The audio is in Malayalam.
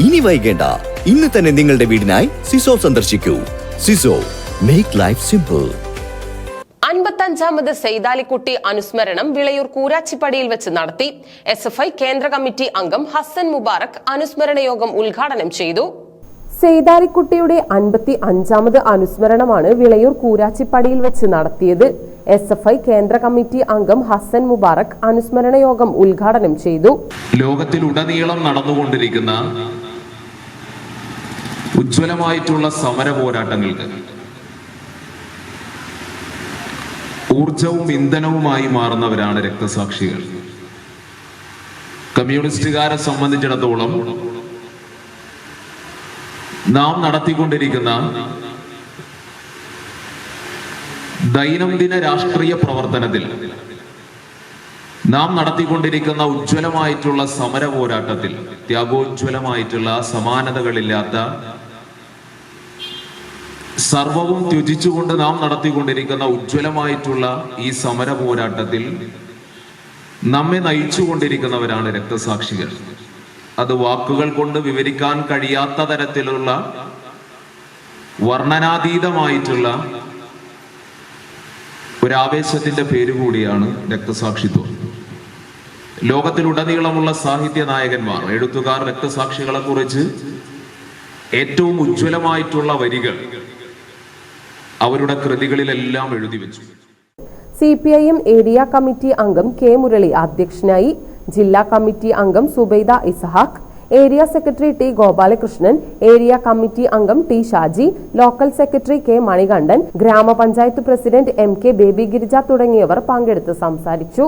ഇനി വൈകേണ്ട, ഇന്ന് തന്നെ നിങ്ങളുടെ വീടിനായി സിസോ സന്ദർശിക്കൂ. സിസോ, മേക്ക് ലൈഫ് സിമ്പിൾ. 55ാമത് സെയ്താലിക്കുട്ടി അനുസ്മരണം വിളയൂർ കൂരാച്ചിപ്പടിയിൽ വെച്ച് നടത്തി. SFI കേന്ദ്ര കമ്മിറ്റി അംഗം ഹസൻ മുബാറക് അനുസ്മരണ യോഗം ഉദ്ഘാടനം ചെയ്തു. സെയ്താലിക്കുട്ടിയുടെ 55ാമത് അനുസ്മരണമാണ് വിളയൂർ കൂരാച്ചിപ്പടിയിൽ വെച്ച് നടത്തിയത്. SFI കേന്ദ്ര കമ്മിറ്റി അംഗം ഹസൻ മുബാറക് അനുസ്മരണ യോഗം ഉദ്ഘാടനം ചെയ്തു. ലോകത്തിലുടനീളം നടന്നുകൊണ്ടിരിക്കുന്ന ഉജ്ജ്വലമായിട്ടുള്ള സമര പോരാട്ടങ്ങൾക്ക് ഊർജവും ഇന്ധനവുമായി മാറുന്നവരാണ് രക്തസാക്ഷികൾ. കമ്മ്യൂണിസ്റ്റുകാരെ സംബന്ധിച്ചിടത്തോളം നാം നടത്തിക്കൊണ്ടിരിക്കുന്ന ദൈനംദിന രാഷ്ട്രീയ പ്രവർത്തനത്തിൽ, നാം നടത്തിക്കൊണ്ടിരിക്കുന്ന ഉജ്ജ്വലമായിട്ടുള്ള സമര പോരാട്ടത്തിൽ, ത്യാഗോജ്വലമായിട്ടുള്ള സമാനതകളില്ലാത്ത സർവവും ത്യജിച്ചുകൊണ്ട് നാം നടത്തിക്കൊണ്ടിരിക്കുന്ന ഉജ്ജ്വലമായിട്ടുള്ള ഈ സമര പോരാട്ടത്തിൽ നമ്മെ നയിച്ചുകൊണ്ടിരിക്കുന്നവരാണ് രക്തസാക്ഷികൾ. അത് വാക്കുകൾ കൊണ്ട് വിവരിക്കാൻ കഴിയാത്ത തരത്തിലുള്ള വർണ്ണനാതീതമായിട്ടുള്ള ഒരാവേശത്തിന്റെ പേരുകൂടിയാണ് രക്തസാക്ഷിത്വം. ലോകത്തിലുടനീളമുള്ള സാഹിത്യ നായകന്മാർ, എഴുത്തുകാർ രക്തസാക്ഷികളെ കുറിച്ച് ഏറ്റവും ഉജ്ജ്വലമായിട്ടുള്ള വരികൾ അവരുടെ കൃതികളിലെല്ലാം എഴുതി വെച്ചു. CPIM ഏരിയ കമ്മിറ്റി അംഗം K മുരളി അധ്യക്ഷനായി. ജില്ലാ കമ്മിറ്റി അംഗം Subaida Isahaq, area secretary T Gopalakrishnan, area committee അംഗം T Shaji, local secretary K Manikandan, ഗ്രാമപഞ്ചായത്ത് പ്രസിഡന്റ് MK ബേബി ഗിരിജ തുടങ്ങിയവർ പങ്കെടുത്ത് സംസാരിച്ചു.